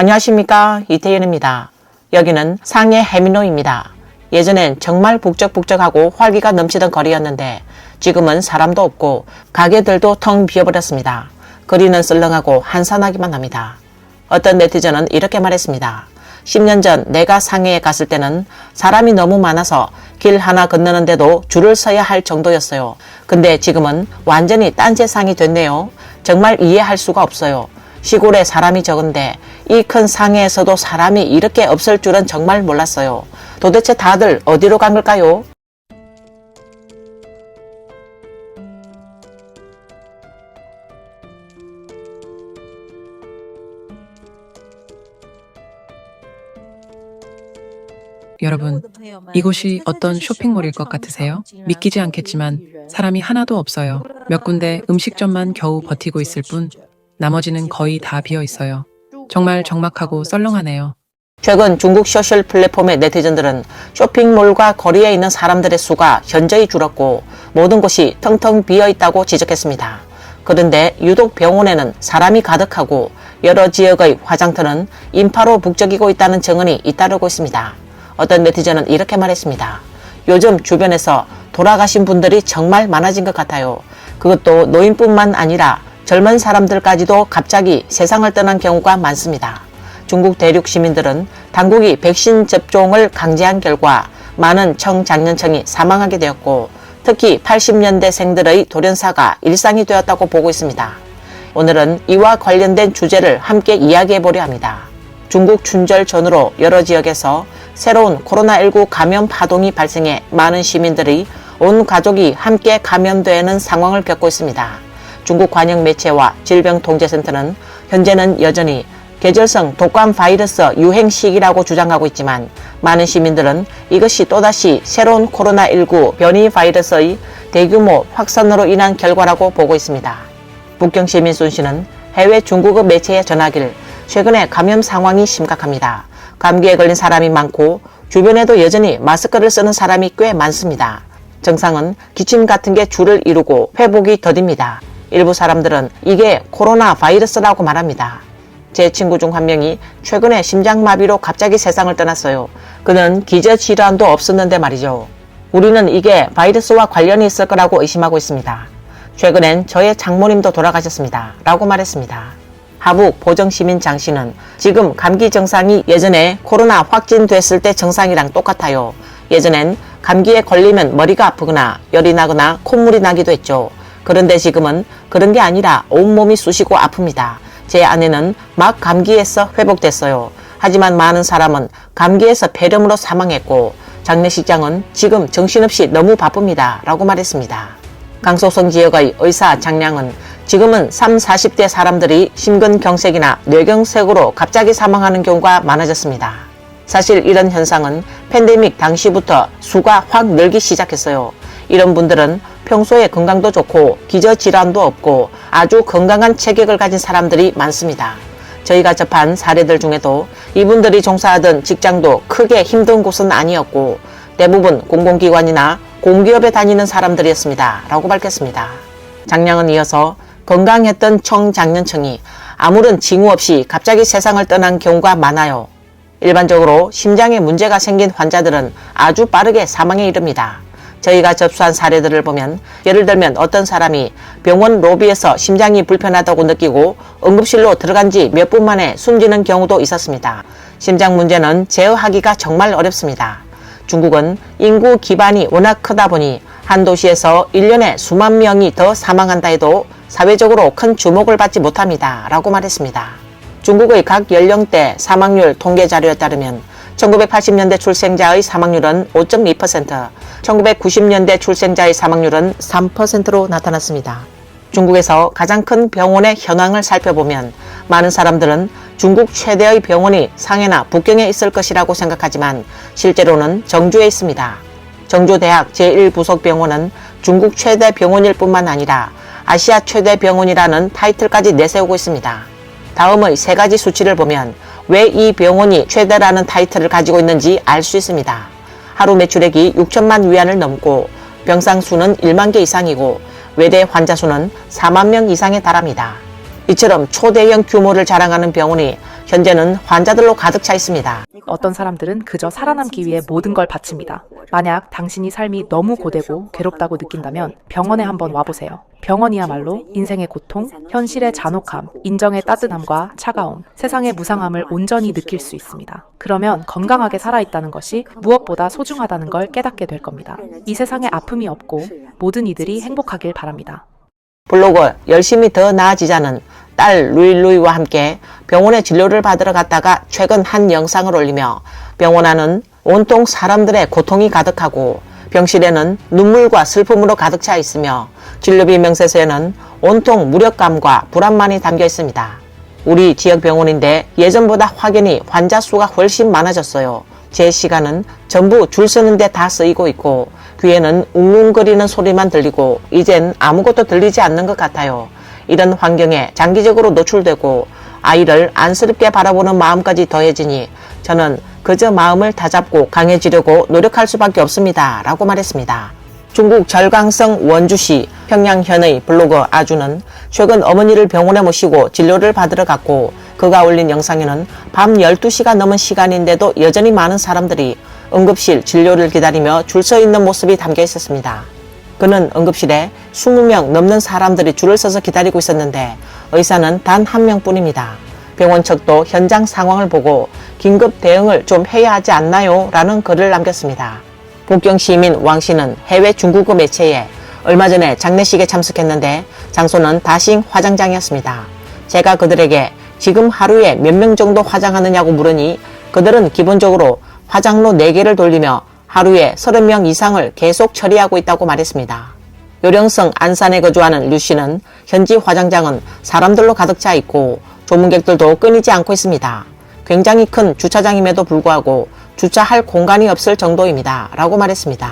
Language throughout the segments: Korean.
안녕하십니까, 이태현입니다. 여기는 상해 해민로입니다. 예전엔 정말 북적북적하고 활기가 넘치던 거리였는데 지금은 사람도 없고 가게들도 텅 비어버렸습니다. 거리는 썰렁하고 한산하기만 합니다. 어떤 네티즌은 이렇게 말했습니다. 10년 전 내가 상해에 갔을 때는 사람이 너무 많아서 길 하나 건너는데도 줄을 서야 할 정도였어요. 근데 지금은 완전히 딴 세상이 됐네요. 정말 이해할 수가 없어요. 시골에 사람이 적은데 이 큰 상해에서도 사람이 이렇게 없을 줄은 정말 몰랐어요. 도대체 다들 어디로 간 걸까요? 여러분, 이곳이 어떤 쇼핑몰일 것 같으세요? 믿기지 않겠지만 사람이 하나도 없어요. 몇 군데 음식점만 겨우 버티고 있을 뿐 나머지는 거의 다 비어 있어요. 정말 적막하고 썰렁하네요. 최근 중국 소셜 플랫폼의 네티즌들은 쇼핑몰과 거리에 있는 사람들의 수가 현저히 줄었고 모든 곳이 텅텅 비어있다고 지적했습니다. 그런데 유독 병원에는 사람이 가득하고 여러 지역의 화장터는 인파로 북적이고 있다는 증언이 잇따르고 있습니다. 어떤 네티즌은 이렇게 말했습니다. 요즘 주변에서 돌아가신 분들이 정말 많아진 것 같아요. 그것도 노인뿐만 아니라 젊은 사람들까지도 갑자기 세상을 떠난 경우가 많습니다. 중국 대륙 시민들은 당국이 백신 접종을 강제한 결과 많은 청장년층이 사망하게 되었고 특히 80년대생들의 돌연사가 일상이 되었다고 보고 있습니다. 오늘은 이와 관련된 주제를 함께 이야기해 보려 합니다. 중국 춘절 전후로 여러 지역에서 새로운 코로나19 감염 파동이 발생해 많은 시민들이 온 가족이 함께 감염되는 상황을 겪고 있습니다. 중국 관영 매체와 질병통제센터는 현재는 여전히 계절성 독감 바이러스 유행 시기라고 주장하고 있지만 많은 시민들은 이것이 또다시 새로운 코로나19 변이 바이러스의 대규모 확산으로 인한 결과라고 보고 있습니다. 북경 시민 순 씨는 해외 중국어 매체에 전하길 최근에 감염 상황이 심각합니다. 감기에 걸린 사람이 많고 주변에도 여전히 마스크를 쓰는 사람이 꽤 많습니다. 증상은 기침 같은 게 주를 이루고 회복이 더딥니다. 일부 사람들은 이게 코로나 바이러스라고 말합니다. 제 친구 중 한 명이 최근에 심장마비로 갑자기 세상을 떠났어요. 그는 기저질환도 없었는데 말이죠. 우리는 이게 바이러스와 관련이 있을 거라고 의심하고 있습니다. 최근엔 저의 장모님도 돌아가셨습니다. 라고 말했습니다. 하북 보정시민 장 씨는 지금 감기 증상이 예전에 코로나 확진됐을 때 증상이랑 똑같아요. 예전엔 감기에 걸리면 머리가 아프거나 열이 나거나 콧물이 나기도 했죠. 그런데 지금은 그런 게 아니라 온몸이 쑤시고 아픕니다. 제 아내는 막 감기에서 회복됐어요. 하지만 많은 사람은 감기에서 폐렴으로 사망했고 장례식장은 지금 정신없이 너무 바쁩니다. 라고 말했습니다. 강소성 지역의 의사 장량은 지금은 30, 40대 사람들이 심근경색이나 뇌경색으로 갑자기 사망하는 경우가 많아졌습니다. 사실 이런 현상은 팬데믹 당시부터 수가 확 늘기 시작했어요. 이런 분들은 평소에 건강도 좋고 기저질환도 없고 아주 건강한 체격을 가진 사람들이 많습니다. 저희가 접한 사례들 중에도 이분들이 종사하던 직장도 크게 힘든 곳은 아니었고 대부분 공공기관이나 공기업에 다니는 사람들이었습니다. 라고 밝혔습니다. 장량은 이어서 건강했던 청장년층이 아무런 징후 없이 갑자기 세상을 떠난 경우가 많아요. 일반적으로 심장에 문제가 생긴 환자들은 아주 빠르게 사망에 이릅니다. 저희가 접수한 사례들을 보면 예를 들면 어떤 사람이 병원 로비에서 심장이 불편하다고 느끼고 응급실로 들어간 지 몇 분 만에 숨지는 경우도 있었습니다. 심장 문제는 제어하기가 정말 어렵습니다. 중국은 인구 기반이 워낙 크다 보니 한 도시에서 1년에 수만 명이 더 사망한다 해도 사회적으로 큰 주목을 받지 못합니다. 라고 말했습니다. 중국의 각 연령대 사망률 통계 자료에 따르면 1980년대 출생자의 사망률은 5.2%, 1990년대 출생자의 사망률은 3%로 나타났습니다. 중국에서 가장 큰 병원의 현황을 살펴보면 많은 사람들은 중국 최대의 병원이 상해나 북경에 있을 것이라고 생각하지만 실제로는 정주에 있습니다. 정주대학 제1부속병원은 중국 최대 병원일 뿐만 아니라 아시아 최대 병원이라는 타이틀까지 내세우고 있습니다. 다음의 세 가지 수치를 보면 왜 이 병원이 최대라는 타이틀을 가지고 있는지 알 수 있습니다. 하루 매출액이 6천만 위안을 넘고 병상 수는 1만 개 이상이고 외대 환자 수는 4만 명 이상에 달합니다. 이처럼 초대형 규모를 자랑하는 병원이 현재는 환자들로 가득 차 있습니다. 어떤 사람들은 그저 살아남기 위해 모든 걸 바칩니다. 만약 당신이 삶이 너무 고되고 괴롭다고 느낀다면 병원에 한번 와보세요. 병원이야말로 인생의 고통, 현실의 잔혹함, 인정의 따뜻함과 차가움, 세상의 무상함을 온전히 느낄 수 있습니다. 그러면 건강하게 살아있다는 것이 무엇보다 소중하다는 걸 깨닫게 될 겁니다. 이 세상에 아픔이 없고 모든 이들이 행복하길 바랍니다. 블로그 열심히 더 나아지자는 딸 루이루이와 함께 병원에 진료를 받으러 갔다가 최근 한 영상을 올리며 병원 안은 온통 사람들의 고통이 가득하고 병실에는 눈물과 슬픔으로 가득 차 있으며 진료비 명세서에는 온통 무력감과 불안만이 담겨 있습니다. 우리 지역 병원인데 예전보다 확연히 환자 수가 훨씬 많아졌어요. 제 시간은 전부 줄 서는데 다 쓰이고 있고 귀에는 웅웅거리는 소리만 들리고 이젠 아무것도 들리지 않는 것 같아요. 이런 환경에 장기적으로 노출되고 아이를 안쓰럽게 바라보는 마음까지 더해지니 저는 그저 마음을 다잡고 강해지려고 노력할 수밖에 없습니다. 라고 말했습니다. 중국 절강성 원주시 평양현의 블로거 아주는 최근 어머니를 병원에 모시고 진료를 받으러 갔고 그가 올린 영상에는 밤 12시가 넘은 시간인데도 여전히 많은 사람들이 응급실 진료를 기다리며 줄 서 있는 모습이 담겨 있었습니다. 그는 응급실에 20명 넘는 사람들이 줄을 서서 기다리고 있었는데 의사는 단 한 명뿐입니다. 병원 측도 현장 상황을 보고 긴급 대응을 좀 해야 하지 않나요? 라는 글을 남겼습니다. 북경 시민 왕 씨는 해외 중국어 매체에 얼마 전에 장례식에 참석했는데 장소는 다싱 화장장이었습니다. 제가 그들에게 지금 하루에 몇 명 정도 화장하느냐고 물으니 그들은 기본적으로 화장로 4개를 돌리며 하루에 30명 이상을 계속 처리하고 있다고 말했습니다. 요령성 안산에 거주하는 류 씨는 현지 화장장은 사람들로 가득 차 있고 조문객들도 끊이지 않고 있습니다. 굉장히 큰 주차장임에도 불구하고 주차할 공간이 없을 정도입니다. 라고 말했습니다.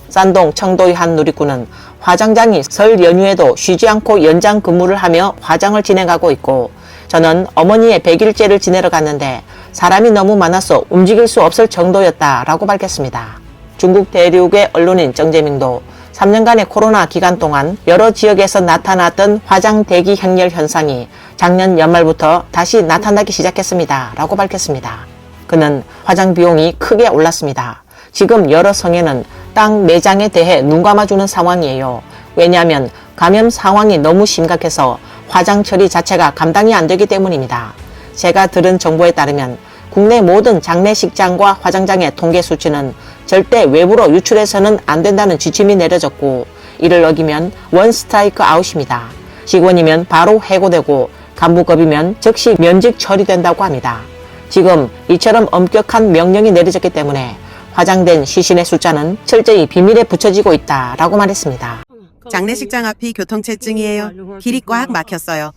산동 청도의 한 누리꾼은 화장장이 설 연휴에도 쉬지 않고 연장 근무를 하며 화장을 진행하고 있고 저는 어머니의 100일째를 지내러 갔는데 사람이 너무 많아서 움직일 수 없을 정도였다라고 밝혔습니다. 중국 대륙의 언론인 정재민도 3년간의 코로나 기간 동안 여러 지역에서 나타났던 화장 대기 행렬 현상이 작년 연말부터 다시 나타나기 시작했습니다. 라고 밝혔습니다. 그는 화장 비용이 크게 올랐습니다. 지금 여러 성에는 땅 매장에 대해 눈 감아주는 상황이에요. 왜냐하면 감염 상황이 너무 심각해서 화장 처리 자체가 감당이 안 되기 때문입니다. 제가 들은 정보에 따르면 국내 모든 장례식장과 화장장의 통계 수치는 절대 외부로 유출해서는 안 된다는 지침이 내려졌고 이를 어기면 원 스트라이크 아웃입니다. 직원이면 바로 해고되고 간부급이면 즉시 면직 처리된다고 합니다. 지금 이처럼 엄격한 명령이 내려졌기 때문에 화장된 시신의 숫자는 철저히 비밀에 붙여지고 있다라고 말했습니다. 장례식장 앞이 교통체증이에요. 길이 꽉 막혔어요.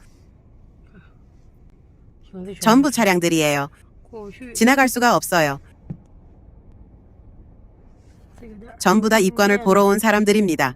전부 차량들이에요. 지나갈 수가 없어요. 전부 다 입관을 보러 온 사람들입니다.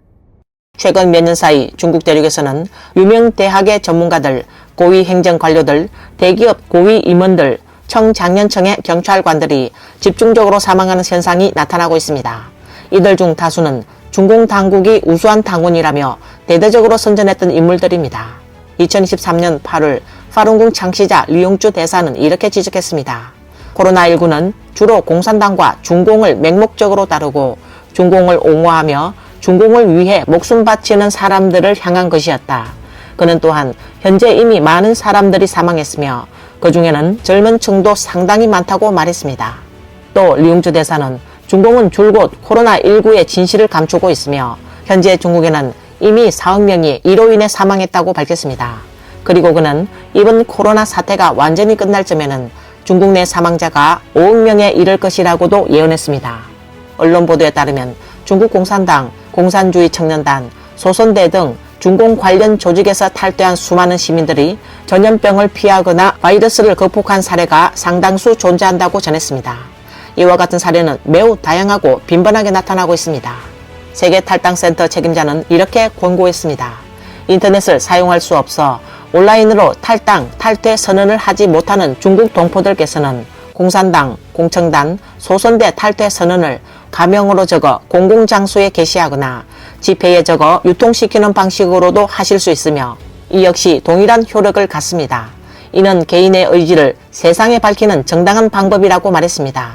최근 몇 년 사이 중국 대륙에서는 유명 대학의 전문가들, 고위 행정 관료들, 대기업 고위 임원들, 청장년청의 경찰관들이 집중적으로 사망하는 현상이 나타나고 있습니다. 이들 중 다수는 중공 당국이 우수한 당원이라며 대대적으로 선전했던 인물들입니다. 2023년 8월 파룬궁 창시자 류용주 대사는 이렇게 지적했습니다. 코로나19는 주로 공산당과 중공을 맹목적으로 다루고 중공을 옹호하며 중공을 위해 목숨 바치는 사람들을 향한 것이었다. 그는 또한 현재 이미 많은 사람들이 사망했으며 그 중에는 젊은 층도 상당히 많다고 말했습니다. 또 류용주 대사는 중공은 줄곧 코로나19의 진실을 감추고 있으며 현재 중국에는 이미 4억 명이 이로 인해 사망했다고 밝혔습니다. 그리고 그는 이번 코로나 사태가 완전히 끝날 쯤에는 중국 내 사망자가 5억 명에 이를 것이라고도 예언했습니다. 언론 보도에 따르면 중국 공산당, 공산주의 청년단, 소선대 등 중공 관련 조직에서 탈퇴한 수많은 시민들이 전염병을 피하거나 바이러스를 극복한 사례가 상당수 존재한다고 전했습니다. 이와 같은 사례는 매우 다양하고 빈번하게 나타나고 있습니다. 세계탈당센터 책임자는 이렇게 권고했습니다. 인터넷을 사용할 수 없어 온라인으로 탈당, 탈퇴 선언을 하지 못하는 중국 동포들께서는 공산당, 공청단, 소선대 탈퇴 선언을 가명으로 적어 공공장소에 게시하거나 지폐에 적어 유통시키는 방식으로도 하실 수 있으며 이 역시 동일한 효력을 갖습니다. 이는 개인의 의지를 세상에 밝히는 정당한 방법이라고 말했습니다.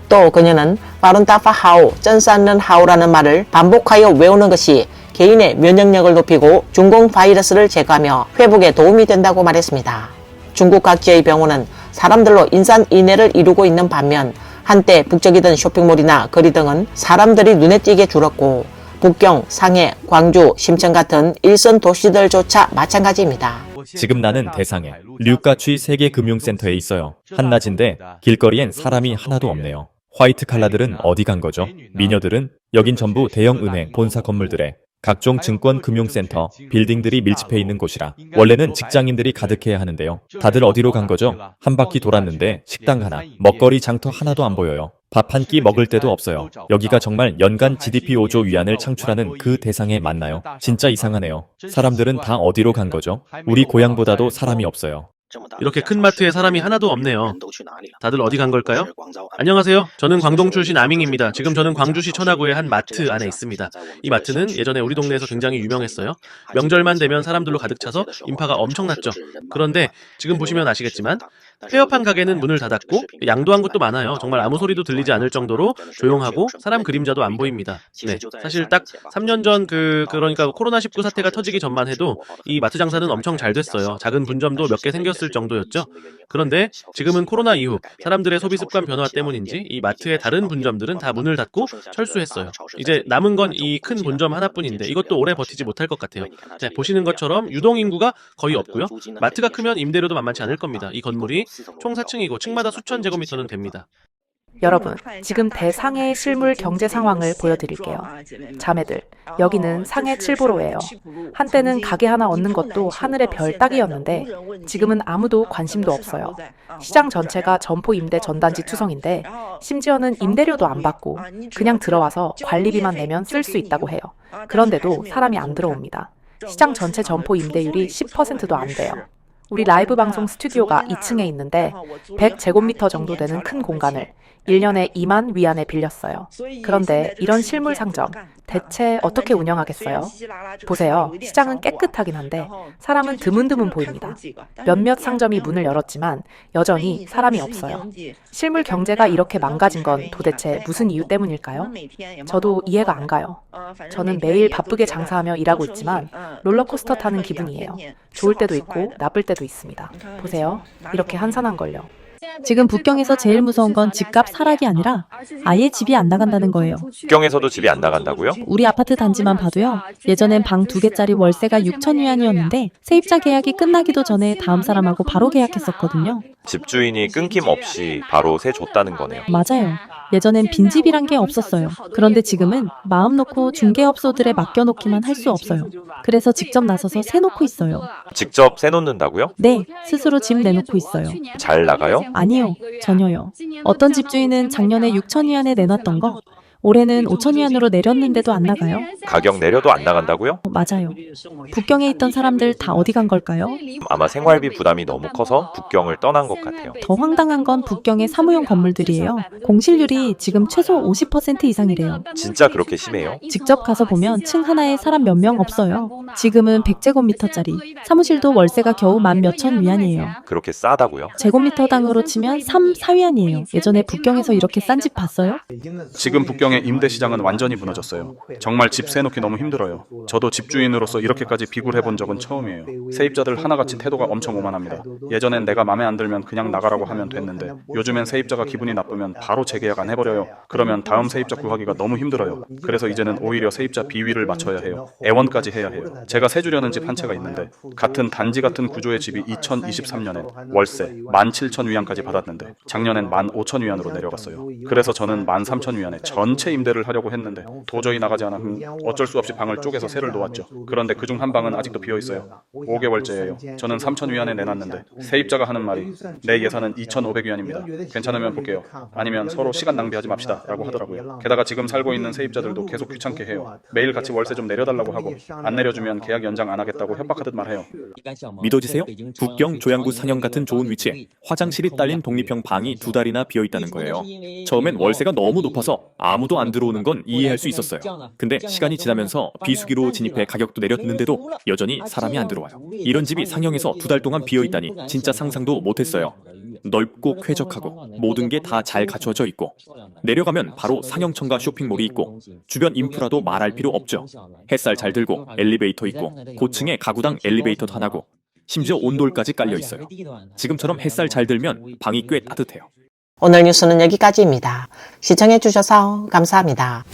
또 그녀는 파룬타파 하오, 쩐사는 하오라는 말을 반복하여 외우는 것이 개인의 면역력을 높이고 중공 바이러스를 제거하며 회복에 도움이 된다고 말했습니다. 중국 각지의 병원은 사람들로 인산인해를 이루고 있는 반면 한때 북적이던 쇼핑몰이나 거리 등은 사람들이 눈에 띄게 줄었고 북경, 상해, 광주, 심천 같은 일선 도시들조차 마찬가지입니다. 지금 나는 대상해 류가취 세계금융센터에 있어요. 한낮인데 길거리엔 사람이 하나도 없네요. 화이트 칼라들은 어디 간 거죠? 미녀들은 여긴 전부 대형 은행 본사 건물들에 각종 증권 금융센터 빌딩들이 밀집해 있는 곳이라 원래는 직장인들이 가득해야 하는데요. 다들 어디로 간 거죠? 한 바퀴 돌았는데 식당 하나, 먹거리 장터 하나도 안 보여요. 밥 한 끼 먹을 데도 없어요. 여기가 정말 연간 GDP 5조 위안을 창출하는 그 대상에 맞나요? 진짜 이상하네요. 사람들은 다 어디로 간 거죠? 우리 고향보다도 사람이 없어요. 이렇게 큰 마트에 사람이 하나도 없네요. 다들 어디 간 걸까요? 안녕하세요. 저는 광동 출신 아밍입니다. 지금 저는 광주시 천화구의 한 마트 안에 있습니다. 이 마트는 예전에 우리 동네에서 굉장히 유명했어요. 명절만 되면 사람들로 가득 차서 인파가 엄청났죠. 그런데 지금 보시면 아시겠지만 폐업한 가게는 문을 닫았고 양도한 곳도 많아요. 정말 아무 소리도 들리지 않을 정도로 조용하고 사람 그림자도 안 보입니다. 네, 사실 딱 3년 전 그러니까 코로나19 사태가 터지기 전만 해도 이 마트 장사는 엄청 잘 됐어요. 작은 분점도 몇 개 생겼을 정도였죠. 그런데 지금은 코로나 이후 사람들의 소비 습관 변화 때문인지 이 마트의 다른 분점들은 다 문을 닫고 철수했어요. 이제 남은 건 이 큰 본점 하나뿐인데 이것도 오래 버티지 못할 것 같아요. 자, 보시는 것처럼 유동 인구가 거의 없고요. 마트가 크면 임대료도 만만치 않을 겁니다. 이 건물이 총 4층이고 층마다 수천 제곱미터는 됩니다. 여러분, 지금 대상해의 실물 경제 상황을 보여드릴게요. 자매들, 여기는 상해 칠보로예요. 한때는 가게 하나 얻는 것도 하늘의 별 따기였는데 지금은 아무도 관심도 없어요. 시장 전체가 점포 임대 전단지 투성인데 심지어는 임대료도 안 받고 그냥 들어와서 관리비만 내면 쓸 수 있다고 해요. 그런데도 사람이 안 들어옵니다. 시장 전체 점포 임대율이 10%도 안 돼요. 우리 라이브 방송 스튜디오가 2층에 있는데 100제곱미터 정도 되는 큰 공간을 1년에 2만 위안에 빌렸어요. 그런데 이런 실물 상점 대체 어떻게 운영하겠어요? 보세요. 시장은 깨끗하긴 한데 사람은 드문드문 보입니다. 몇몇 상점이 문을 열었지만 여전히 사람이 없어요. 실물 경제가 이렇게 망가진 건 도대체 무슨 이유 때문일까요? 저도 이해가 안 가요. 저는 매일 바쁘게 장사하며 일하고 있지만 롤러코스터 타는 기분이에요. 좋을 때도 있고 나쁠 때도 있습니다. 보세요. 이렇게 한산한걸요. 지금 북경에서 제일 무서운 건 집값 하락이 아니라 아예 집이 안 나간다는 거예요. 북경에서도 집이 안 나간다고요? 우리 아파트 단지만 봐도요. 예전엔 방 2개짜리 월세가 6천 위안이었는데 세입자 계약이 끝나기도 전에 다음 사람하고 바로 계약했었거든요. 집주인이 끊김없이 바로 세 줬다는 거네요. 맞아요. 예전엔 빈집이란 게 없었어요. 그런데 지금은 마음 놓고 중개업소들에 맡겨놓기만 할 수 없어요. 그래서 직접 나서서 세 놓고 있어요. 직접 세 놓는다고요? 네, 스스로 집 내놓고 있어요. 잘 나가요? 아니요, 전혀요. 어떤 집주인은 작년에 6천 위안에 내놨던 거 올해는 5천 위안으로 내렸는데도 안 나가요? 가격 내려도 안 나간다고요? 맞아요. 북경에 있던 사람들 다 어디 간 걸까요? 아마 생활비 부담이 너무 커서 북경을 떠난 것 같아요. 더 황당한 건 북경의 사무용 건물들이에요. 공실률이 지금 최소 50% 이상이래요. 진짜 그렇게 심해요? 직접 가서 보면 층 하나에 사람 몇 명 없어요. 지금은 100제곱미터짜리 사무실도 월세가 겨우 만 몇천 위안이에요. 그렇게 싸다고요? 제곱미터당으로 치면 3, 4위안이에요. 예전에 북경에서 이렇게 싼 집 봤어요? 지금 북경의 임대 시장은 완전히 무너졌어요. 정말 집 세놓기 너무 힘들어요. 저도 집주인으로서 이렇게까지 비굴해본 적은 처음이에요. 세입자들 하나같이 태도가 엄청 오만합니다. 예전엔 내가 맘에 안 들면 그냥 나가라고 하면 됐는데 요즘엔 세입자가 기분이 나쁘면 바로 재계약 안 해버려요. 그러면 다음 세입자 구하기가 너무 힘들어요. 그래서 이제는 오히려 세입자 비위를 맞춰야 해요. 애원까지 해야 해요. 제가 세 주려는 집 한 채가 있는데 같은 단지 같은 구조의 집이 2023년엔 월세 17,000위안까지 받았는데 작년엔 15,000위안으로 내려갔어요. 그래서 저는 13,000위안에 전체 임대를 하려고 했는데 도저히 나가지 않아 어쩔 수 없이 방을 쪼개서 세를 놓았죠. 그런데 그중 한 방은 아직도 비어있어요. 5개월째예요. 저는 3,000위안에 내놨는데 세입자가 하는 말이 내 예산은 2,500위안입니다. 괜찮으면 볼게요. 아니면 서로 시간 낭비하지 맙시다 라고 하더라고요. 게다가 지금 살고 있는 세입자들도 계속 귀찮게 해요. 매일 같이 월세 좀 내려달라고 하고 안 내려주면 계약 연장 안 하겠다고 협박하듯 말해요. 믿어지세요? 북경 조양구 상영 같은 좋은 위치에 화장실이 딸린 독립형 방이 2달이나 비어있다는 거예요. 처음엔 월세가 너무 높아서 아무도 아무도 안 들어오는 건 이해할 수 있었어요. 근데 시간이 지나면서 비수기로 진입해 가격도 내렸는데도 여전히 사람이 안 들어와요. 이런 집이 상영에서 2달 동안 비어있다니 진짜 상상도 못했어요. 넓고 쾌적하고 모든 게 다 잘 갖춰져 있고 내려가면 바로 상영청과 쇼핑몰이 있고 주변 인프라도 말할 필요 없죠. 햇살 잘 들고 엘리베이터 있고 고층에 가구당 엘리베이터도 하나고 심지어 온돌까지 깔려 있어요. 지금처럼 햇살 잘 들면 방이 꽤 따뜻해요. 오늘 뉴스는 여기까지입니다. 시청해주셔서 감사합니다.